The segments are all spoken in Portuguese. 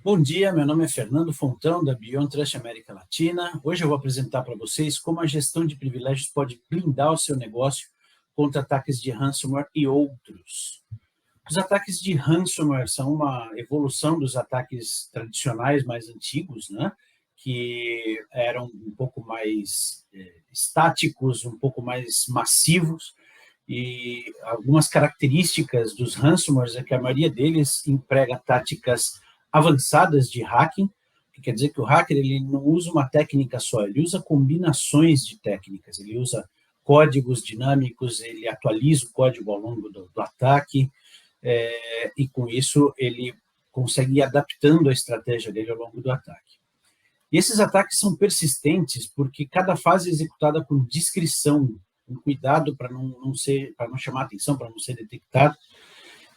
Bom dia, meu nome é Fernando Fontão, da Beyond Trust América Latina. Hoje eu vou apresentar para vocês como a gestão de privilégios pode blindar o seu negócio contra ataques de ransomware e outros. Os ataques de ransomware são uma evolução dos ataques tradicionais mais antigos, né? Que eram um pouco mais estáticos, um pouco mais massivos, e algumas características dos ransomwares é que a maioria deles emprega táticas avançadas de hacking, que quer dizer que o hacker ele não usa uma técnica só, ele usa combinações de técnicas, ele usa códigos dinâmicos, ele atualiza o código ao longo do ataque, e com isso ele consegue ir adaptando a estratégia dele ao longo do ataque. E esses ataques são persistentes porque cada fase é executada com discrição, com cuidado para não chamar atenção, para não ser detectado,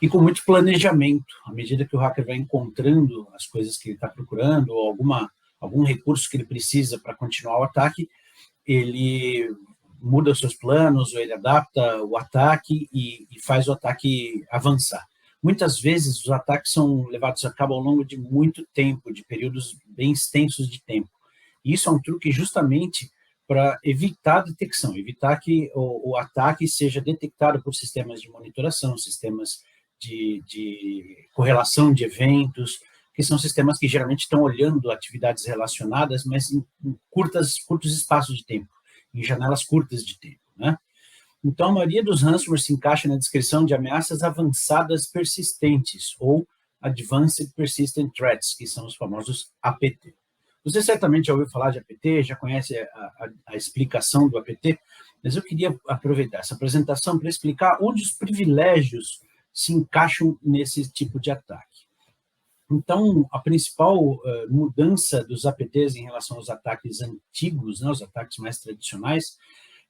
e com muito planejamento. À medida que o hacker vai encontrando as coisas que ele está procurando, ou algum recurso que ele precisa para continuar o ataque, ele muda os seus planos, ou ele adapta o ataque e faz o ataque avançar. Muitas vezes os ataques são levados a cabo ao longo de muito tempo, de períodos bem extensos de tempo. E isso é um truque justamente para evitar a detecção, evitar que o ataque seja detectado por sistemas de monitoração, sistemas de correlação de eventos, que são sistemas que geralmente estão olhando atividades relacionadas, mas em curtos espaços de tempo, em janelas curtas de tempo, né? Então, a maioria dos ransomware se encaixa na descrição de ameaças avançadas persistentes, ou Advanced Persistent Threats, que são os famosos APT. Você certamente já ouviu falar de APT, já conhece a explicação do APT, mas eu queria aproveitar essa apresentação para explicar onde os privilégios se encaixam nesse tipo de ataque. Então, a principal mudança dos APTs em relação aos ataques antigos, né, os ataques mais tradicionais,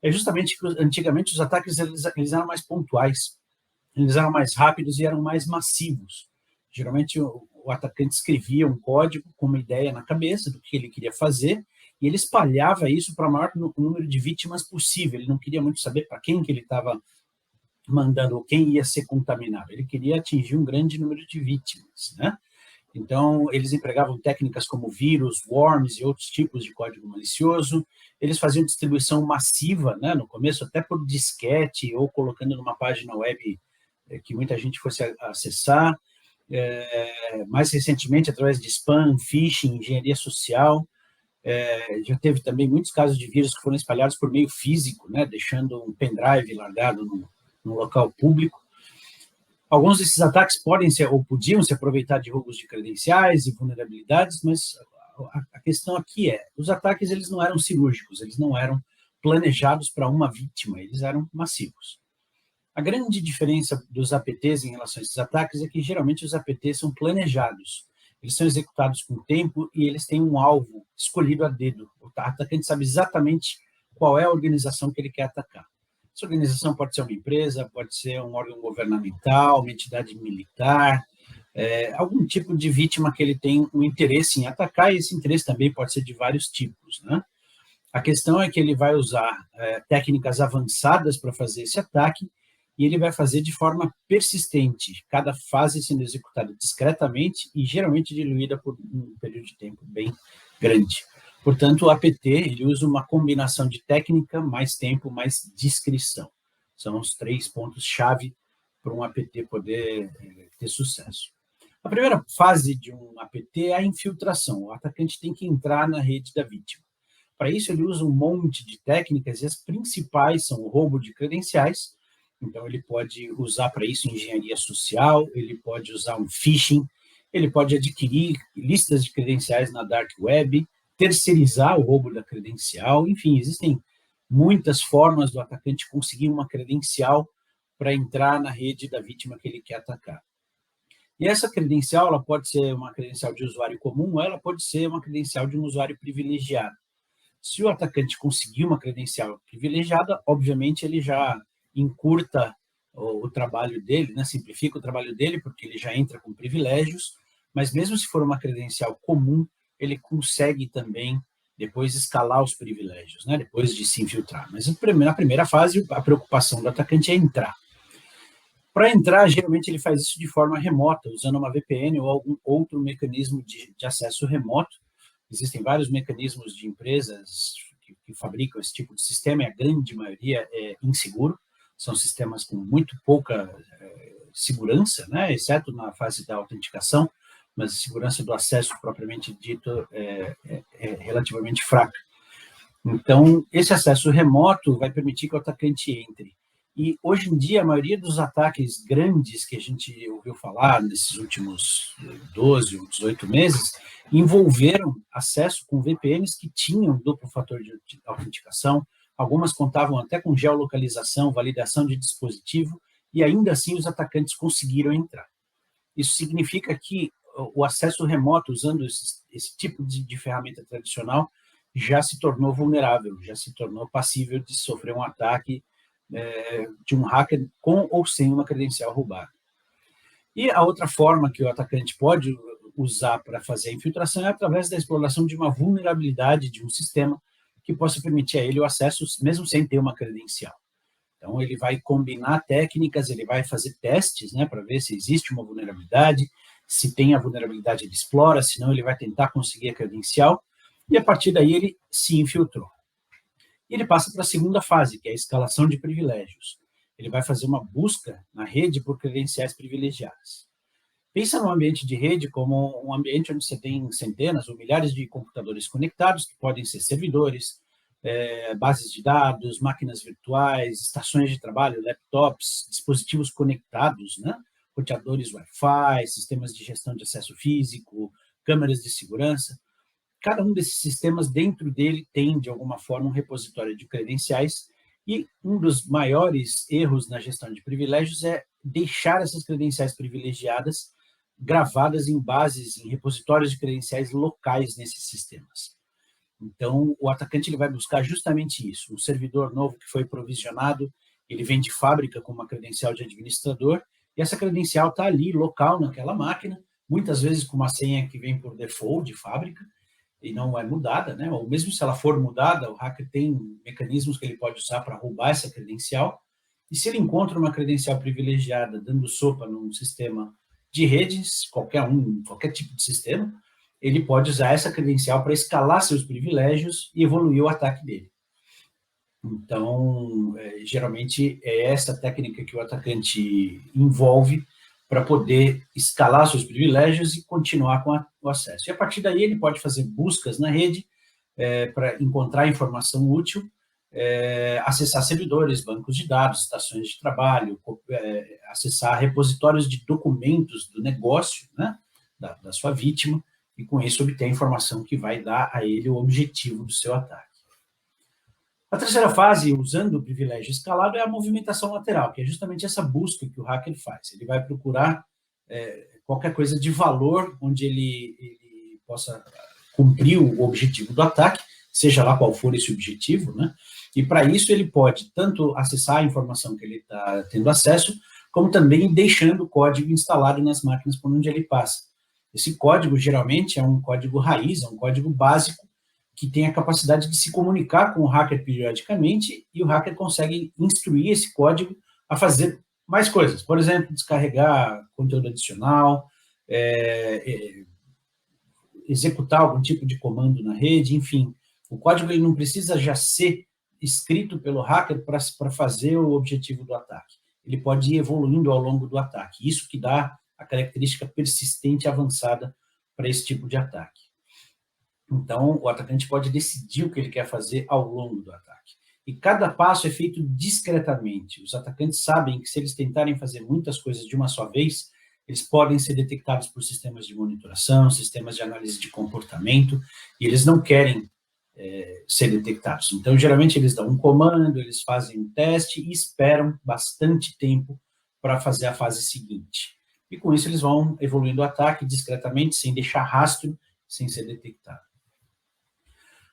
é justamente que antigamente os ataques eles eram mais pontuais, eles eram mais rápidos e eram mais massivos. Geralmente o atacante escrevia um código com uma ideia na cabeça do que ele queria fazer e ele espalhava isso para o maior número de vítimas possível. Ele não queria muito saber para quem que ele estava mandando ou quem ia ser contaminado. Ele queria atingir um grande número de vítimas, né? Então, eles empregavam técnicas como vírus, worms e outros tipos de código malicioso. Eles faziam distribuição massiva, né, no começo, até por disquete ou colocando numa página web que muita gente fosse acessar. Mais recentemente, através de spam, phishing, engenharia social. Já teve também muitos casos de vírus que foram espalhados por meio físico, né, deixando um pendrive largado no local público. Alguns desses ataques podem ser ou podiam se aproveitar de roubos de credenciais e vulnerabilidades, mas a questão aqui é, os ataques eles não eram cirúrgicos, eles não eram planejados para uma vítima, eles eram massivos. A grande diferença dos APTs em relação a esses ataques é que geralmente os APTs são planejados, eles são executados com tempo e eles têm um alvo escolhido a dedo. O atacante sabe exatamente qual é a organização que ele quer atacar. Essa organização pode ser uma empresa, pode ser um órgão governamental, uma entidade militar, algum tipo de vítima que ele tem um interesse em atacar, e esse interesse também pode ser de vários tipos, né? A questão é que ele vai usar técnicas avançadas para fazer esse ataque, e ele vai fazer de forma persistente, cada fase sendo executada discretamente e geralmente diluída por um período de tempo bem grande. Portanto, o APT ele usa uma combinação de técnica, mais tempo, mais discrição. São os 3 pontos-chave para um APT poder ter sucesso. A primeira fase de um APT é a infiltração. O atacante tem que entrar na rede da vítima. Para isso, ele usa um monte de técnicas, e as principais são o roubo de credenciais. Então, ele pode usar para isso engenharia social, ele pode usar um phishing, ele pode adquirir listas de credenciais na dark web, terceirizar o roubo da credencial, enfim, existem muitas formas do atacante conseguir uma credencial para entrar na rede da vítima que ele quer atacar. E essa credencial, ela pode ser uma credencial de usuário comum, ou ela pode ser uma credencial de um usuário privilegiado. Se o atacante conseguir uma credencial privilegiada, obviamente ele já encurta o trabalho dele, né, simplifica o trabalho dele, porque ele já entra com privilégios, mas mesmo se for uma credencial comum, ele consegue também depois escalar os privilégios, né, depois de se infiltrar. Mas na primeira fase, a preocupação do atacante é entrar. Para entrar, geralmente ele faz isso de forma remota, usando uma VPN ou algum outro mecanismo de acesso remoto. Existem vários mecanismos de empresas que fabricam esse tipo de sistema, e a grande maioria é inseguro, são sistemas com muito pouca segurança, né, exceto na fase da autenticação, mas a segurança do acesso propriamente dito é relativamente fraca. Então, esse acesso remoto vai permitir que o atacante entre. E, hoje em dia, a maioria dos ataques grandes que a gente ouviu falar nesses últimos 12 ou 18 meses envolveram acesso com VPNs que tinham duplo fator de autenticação, algumas contavam até com geolocalização, validação de dispositivo, e ainda assim os atacantes conseguiram entrar. Isso significa que o acesso remoto, usando esse tipo de ferramenta tradicional, já se tornou vulnerável, já se tornou passível de sofrer um ataque de um hacker com ou sem uma credencial roubada. E a outra forma que o atacante pode usar para fazer a infiltração é através da exploração de uma vulnerabilidade de um sistema que possa permitir a ele o acesso mesmo sem ter uma credencial. Então, ele vai combinar técnicas, ele vai fazer testes, né, para ver se existe uma vulnerabilidade, se tem a vulnerabilidade ele explora, se não ele vai tentar conseguir a credencial, e a partir daí ele se infiltrou. E ele passa para a segunda fase, que é a escalação de privilégios. Ele vai fazer uma busca na rede por credenciais privilegiadas. Pensa no ambiente de rede como um ambiente onde você tem centenas ou milhares de computadores conectados, que podem ser servidores, bases de dados, máquinas virtuais, estações de trabalho, laptops, dispositivos conectados, né? Roteadores Wi-Fi, sistemas de gestão de acesso físico, câmeras de segurança. Cada um desses sistemas, dentro dele, tem, de alguma forma, um repositório de credenciais, e um dos maiores erros na gestão de privilégios é deixar essas credenciais privilegiadas gravadas em bases, em repositórios de credenciais locais nesses sistemas. Então, o atacante ele vai buscar justamente isso, um servidor novo que foi provisionado, ele vem de fábrica com uma credencial de administrador, e essa credencial está ali, local, naquela máquina, muitas vezes com uma senha que vem por default de fábrica, e não é mudada, né? Ou mesmo se ela for mudada, o hacker tem mecanismos que ele pode usar para roubar essa credencial, e se ele encontra uma credencial privilegiada dando sopa num sistema de redes, qualquer tipo de sistema, ele pode usar essa credencial para escalar seus privilégios e evoluir o ataque dele. Então, geralmente é essa técnica que o atacante envolve para poder escalar seus privilégios e continuar com o acesso. E a partir daí ele pode fazer buscas na rede para encontrar informação útil, acessar servidores, bancos de dados, estações de trabalho, acessar repositórios de documentos do negócio, né, da sua vítima, e com isso obter a informação que vai dar a ele o objetivo do seu ataque. A terceira fase, usando o privilégio escalado, é a movimentação lateral, que é justamente essa busca que o hacker faz. Ele vai procurar qualquer coisa de valor onde ele possa cumprir o objetivo do ataque, seja lá qual for esse objetivo, né? E para isso ele pode tanto acessar a informação que ele está tendo acesso, como também deixando o código instalado nas máquinas por onde ele passa. Esse código, geralmente, é um código raiz, é um código básico, que tem a capacidade de se comunicar com o hacker periodicamente, e o hacker consegue instruir esse código a fazer mais coisas. Por exemplo, descarregar conteúdo adicional, executar algum tipo de comando na rede, enfim. O código ele não precisa já ser escrito pelo hacker para fazer o objetivo do ataque. Ele pode ir evoluindo ao longo do ataque. Isso que dá a característica persistente avançada para esse tipo de ataque. Então, o atacante pode decidir o que ele quer fazer ao longo do ataque. E cada passo é feito discretamente. Os atacantes sabem que se eles tentarem fazer muitas coisas de uma só vez, eles podem ser detectados por sistemas de monitoração, sistemas de análise de comportamento, e eles não querem ser detectados. Então, geralmente, eles dão um comando, eles fazem um teste e esperam bastante tempo para fazer a fase seguinte. E com isso eles vão evoluindo o ataque discretamente, sem deixar rastro, sem ser detectado.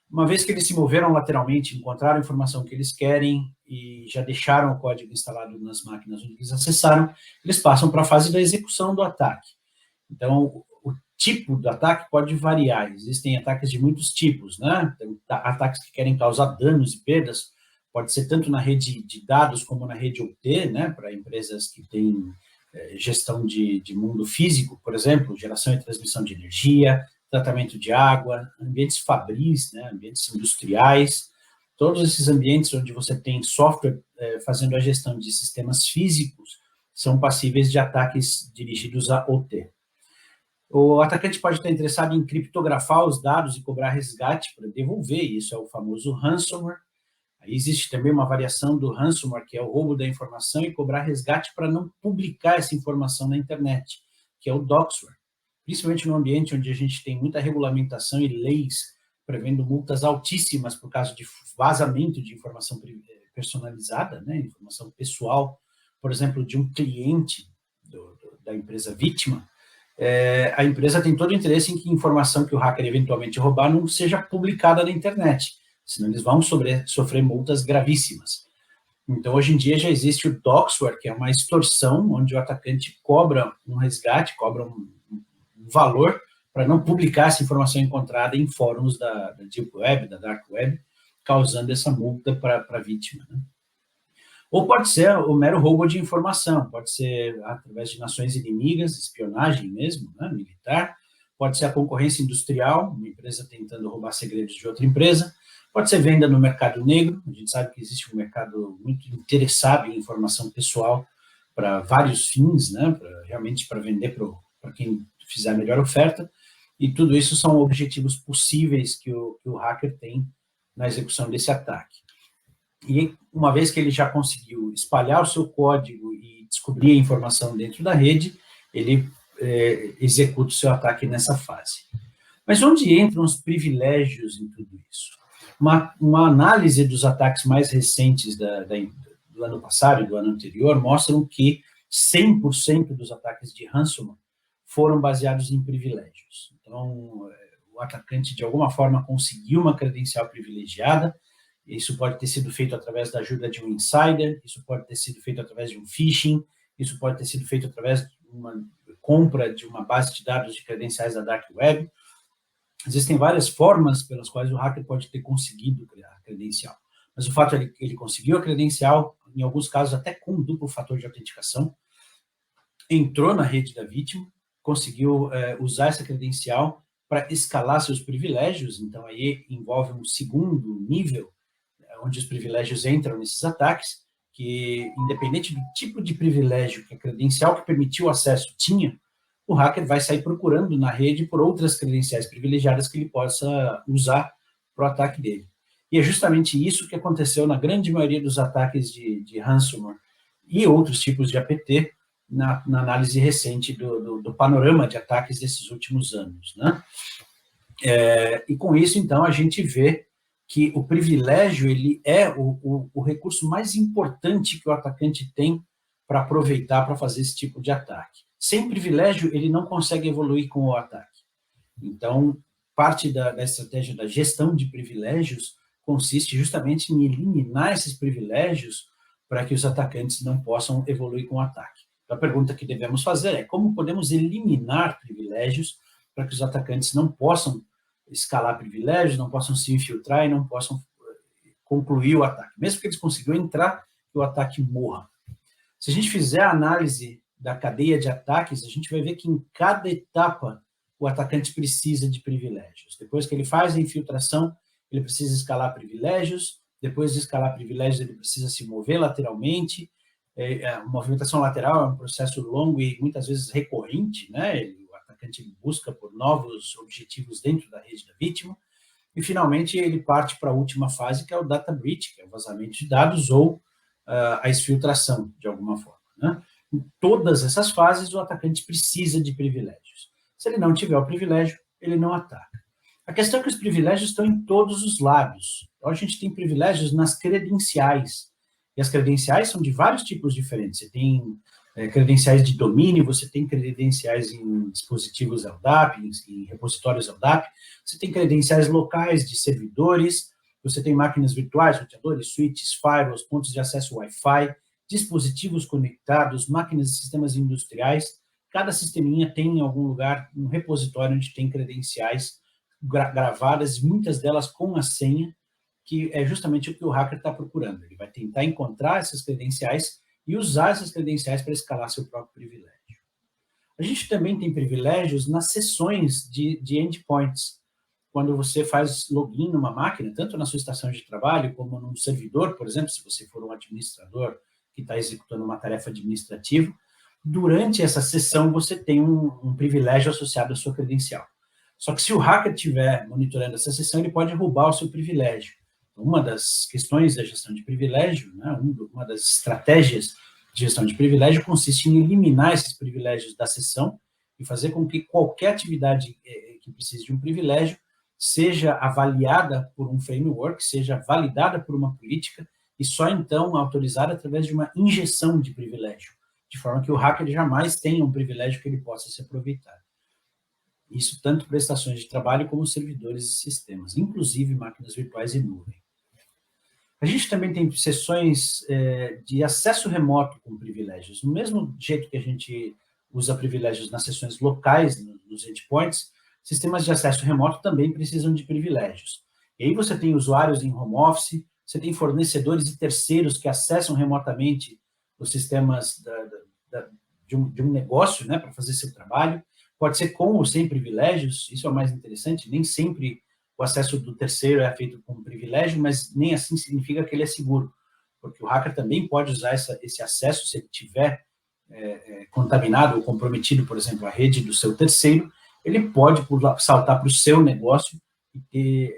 Uma vez que eles se moveram lateralmente, encontraram a informação que eles querem e já deixaram o código instalado nas máquinas onde eles acessaram, eles passam para a fase da execução do ataque. Então, o tipo do ataque pode variar. Existem ataques de muitos tipos, né? Ataques que querem causar danos e perdas pode ser tanto na rede de dados como na rede OT, né, para empresas que têm gestão de mundo físico, por exemplo, geração e transmissão de energia, tratamento de água, ambientes fabris, né, ambientes industriais, todos esses ambientes onde você tem software fazendo a gestão de sistemas físicos são passíveis de ataques dirigidos a OT. O atacante pode estar interessado em criptografar os dados e cobrar resgate para devolver, isso é o famoso ransomware. Aí existe também uma variação do ransomware, que é o roubo da informação e cobrar resgate para não publicar essa informação na internet, que é o doxware. Principalmente no ambiente onde a gente tem muita regulamentação e leis prevendo multas altíssimas por causa de vazamento de informação personalizada, né, informação pessoal, por exemplo, de um cliente da empresa vítima, a empresa tem todo o interesse em que a informação que o hacker eventualmente roubar não seja publicada na internet, senão eles vão sofrer multas gravíssimas. Então, hoje em dia, já existe o doxware, que é uma extorsão, onde o atacante cobra um resgate, cobra um valor para não publicar essa informação encontrada em fóruns da Deep Web, da Dark Web, causando essa multa para a vítima, né? Ou pode ser o mero roubo de informação, pode ser através de nações inimigas, espionagem mesmo, né, militar, pode ser a concorrência industrial, uma empresa tentando roubar segredos de outra empresa, pode ser venda no mercado negro, a gente sabe que existe um mercado muito interessado em informação pessoal para vários fins, né, realmente para vender para quem fizer a melhor oferta, e tudo isso são objetivos possíveis que o hacker tem na execução desse ataque. E uma vez que ele já conseguiu espalhar o seu código e descobrir a informação dentro da rede, ele executa o seu ataque nessa fase. Mas onde entram os privilégios em tudo isso? Uma análise dos ataques mais recentes do ano passado e do ano anterior mostram que 100% dos ataques de ransomware foram baseados em privilégios. Então, o atacante, de alguma forma, conseguiu uma credencial privilegiada. Isso pode ter sido feito através da ajuda de um insider, isso pode ter sido feito através de um phishing, isso pode ter sido feito através de uma compra de uma base de dados de credenciais da Dark Web. Existem várias formas pelas quais o hacker pode ter conseguido criar a credencial. Mas o fato é que ele conseguiu a credencial, em alguns casos até com duplo fator de autenticação, entrou na rede da vítima, conseguiu usar essa credencial para escalar seus privilégios, então aí envolve um segundo nível, onde os privilégios entram nesses ataques, que independente do tipo de privilégio que a credencial que permitiu o acesso tinha, o hacker vai sair procurando na rede por outras credenciais privilegiadas que ele possa usar para o ataque dele. E é justamente isso que aconteceu na grande maioria dos ataques de ransomware e outros tipos de APT na análise recente do panorama de ataques desses últimos anos, né? E com isso, então, a gente vê que o privilégio ele é o recurso mais importante que o atacante tem para aproveitar para fazer esse tipo de ataque. Sem privilégio, ele não consegue evoluir com o ataque. Então, parte da estratégia da gestão de privilégios consiste justamente em eliminar esses privilégios para que os atacantes não possam evoluir com o ataque. Então, a pergunta que devemos fazer é como podemos eliminar privilégios para que os atacantes não possam escalar privilégios, não possam se infiltrar e não possam concluir o ataque. Mesmo que eles consigam entrar, que o ataque morra. Se a gente fizer a análise da cadeia de ataques, a gente vai ver que em cada etapa o atacante precisa de privilégios. Depois que ele faz a infiltração, ele precisa escalar privilégios, depois de escalar privilégios, ele precisa se mover lateralmente. A movimentação lateral é um processo longo e muitas vezes recorrente, né? O atacante busca por novos objetivos dentro da rede da vítima, e finalmente ele parte para a última fase, que é o data breach, que é o vazamento de dados ou a exfiltração, de alguma forma, né? Em todas essas fases, o atacante precisa de privilégios. Se ele não tiver o privilégio, ele não ataca. A questão é que os privilégios estão em todos os lados. Então, a gente tem privilégios nas credenciais, e as credenciais são de vários tipos diferentes. Você tem credenciais de domínio, você tem credenciais em dispositivos LDAP, em repositórios LDAP, você tem credenciais locais de servidores, você tem máquinas virtuais, roteadores, switches, firewalls, pontos de acesso Wi-Fi, dispositivos conectados, máquinas e sistemas industriais. Cada sisteminha tem em algum lugar um repositório onde tem credenciais gravadas, muitas delas com a senha, que é justamente o que o hacker está procurando. Ele vai tentar encontrar essas credenciais e usar essas credenciais para escalar seu próprio privilégio. A gente também tem privilégios nas sessões de endpoints. Quando você faz login numa máquina, tanto na sua estação de trabalho, como num servidor, por exemplo, se você for um administrador que está executando uma tarefa administrativa, durante essa sessão você tem um privilégio associado à sua credencial. Só que se o hacker estiver monitorando essa sessão, ele pode roubar o seu privilégio. Uma das questões da gestão de privilégio, né, uma das estratégias de gestão de privilégio consiste em eliminar esses privilégios da sessão e fazer com que qualquer atividade que precise de um privilégio seja avaliada por um framework, seja validada por uma política e só então autorizada através de uma injeção de privilégio, de forma que o hacker jamais tenha um privilégio que ele possa se aproveitar. Isso tanto para estações de trabalho como servidores e sistemas, inclusive máquinas virtuais e nuvem. A gente também tem sessões de acesso remoto com privilégios. Do mesmo jeito que a gente usa privilégios nas sessões locais, nos endpoints, sistemas de acesso remoto também precisam de privilégios. E aí você tem usuários em home office, você tem fornecedores e terceiros que acessam remotamente os sistemas de um negócio, né, para fazer seu trabalho. Pode ser com ou sem privilégios, isso é o mais interessante, nem sempre o acesso do terceiro é feito com privilégio, mas nem assim significa que ele é seguro, porque o hacker também pode usar esse acesso, se ele tiver contaminado ou comprometido, por exemplo, a rede do seu terceiro, ele pode saltar para o seu negócio e ter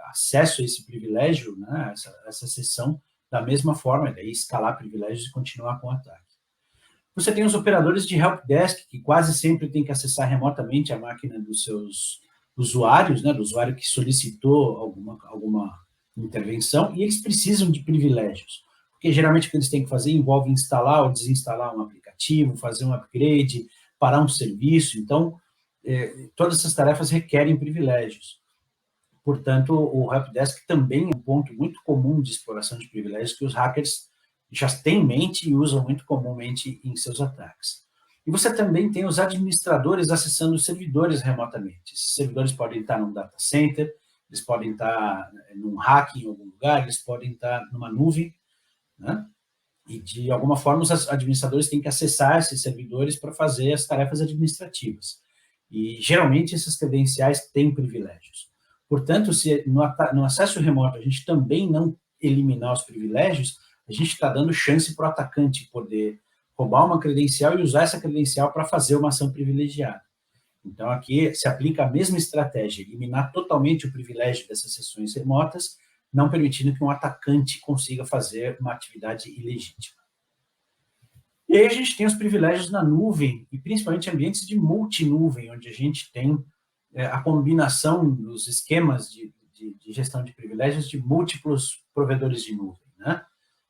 acesso a esse privilégio, né, essa sessão, da mesma forma, e daí escalar privilégios e continuar com o ataque. Você tem os operadores de helpdesk, que quase sempre tem que acessar remotamente a máquina dos seus usuários, né, do usuário que solicitou alguma intervenção, e eles precisam de privilégios, porque geralmente o que eles têm que fazer envolve instalar ou desinstalar um aplicativo, fazer um upgrade, parar um serviço, então todas essas tarefas requerem privilégios. Portanto, o helpdesk também é um ponto muito comum de exploração de privilégios que os hackers já têm em mente e usam muito comumente em seus ataques. E você também tem os administradores acessando os servidores remotamente. Esses servidores podem estar num data center, eles podem estar num rack em algum lugar, eles podem estar numa nuvem, né? E, de alguma forma, os administradores têm que acessar esses servidores para fazer as tarefas administrativas. E, geralmente, essas credenciais têm privilégios. Portanto, se no acesso remoto a gente também não eliminar os privilégios, a gente está dando chance para o atacante poder roubar uma credencial e usar essa credencial para fazer uma ação privilegiada. Então, aqui se aplica a mesma estratégia, eliminar totalmente o privilégio dessas sessões remotas, não permitindo que um atacante consiga fazer uma atividade ilegítima. E aí a gente tem os privilégios na nuvem, e principalmente ambientes de multinuvem, onde a gente tem a combinação dos esquemas de gestão de privilégios de múltiplos provedores de nuvem, né?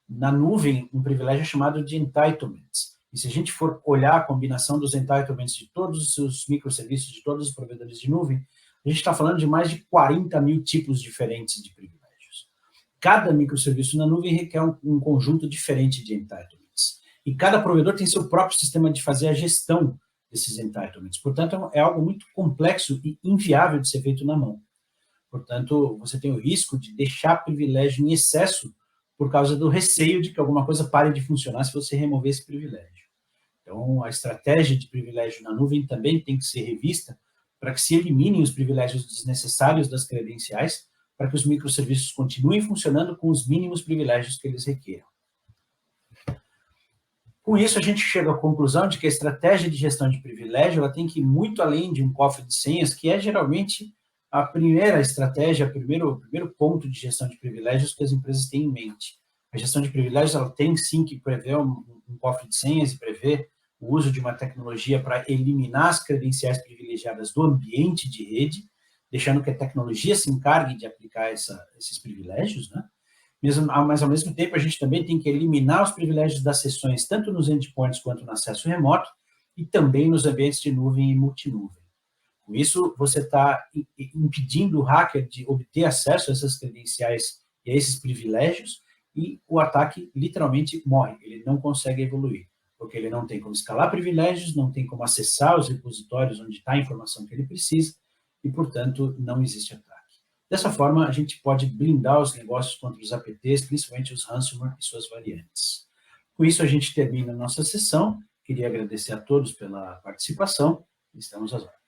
Na nuvem, um privilégio é chamado de entitlements. E se a gente for olhar a combinação dos entitlements de todos os microserviços, de todos os provedores de nuvem, a gente está falando de mais de 40 mil tipos diferentes de privilégios. Cada microserviço na nuvem requer um conjunto diferente de entitlements. E cada provedor tem seu próprio sistema de fazer a gestão desses entitlements. Portanto, é algo muito complexo e inviável de ser feito na mão. Portanto, você tem o risco de deixar privilégio em excesso por causa do receio de que alguma coisa pare de funcionar se você remover esse privilégio. Então, a estratégia de privilégio na nuvem também tem que ser revista para que se eliminem os privilégios desnecessários das credenciais, para que os microserviços continuem funcionando com os mínimos privilégios que eles requeram. Com isso, a gente chega à conclusão de que a estratégia de gestão de privilégio ela tem que ir muito além de um cofre de senhas, que é geralmente a primeira estratégia, o primeiro ponto de gestão de privilégios que as empresas têm em mente. A gestão de privilégios ela tem sim que prever um cofre de senhas e prever o uso de uma tecnologia para eliminar as credenciais privilegiadas do ambiente de rede, deixando que a tecnologia se encargue de aplicar esses privilégios, né? Mas, ao mesmo tempo, a gente também tem que eliminar os privilégios das sessões, tanto nos endpoints quanto no acesso remoto, e também nos ambientes de nuvem e multinuvem. Com isso, você está impedindo o hacker de obter acesso a essas credenciais e a esses privilégios, e o ataque literalmente morre, ele não consegue evoluir, porque ele não tem como escalar privilégios, não tem como acessar os repositórios onde está a informação que ele precisa, e, portanto, não existe ataque. Dessa forma, a gente pode blindar os negócios contra os APTs, principalmente os ransomware e suas variantes. Com isso, a gente termina a nossa sessão. Queria agradecer a todos pela participação. Estamos às ordens.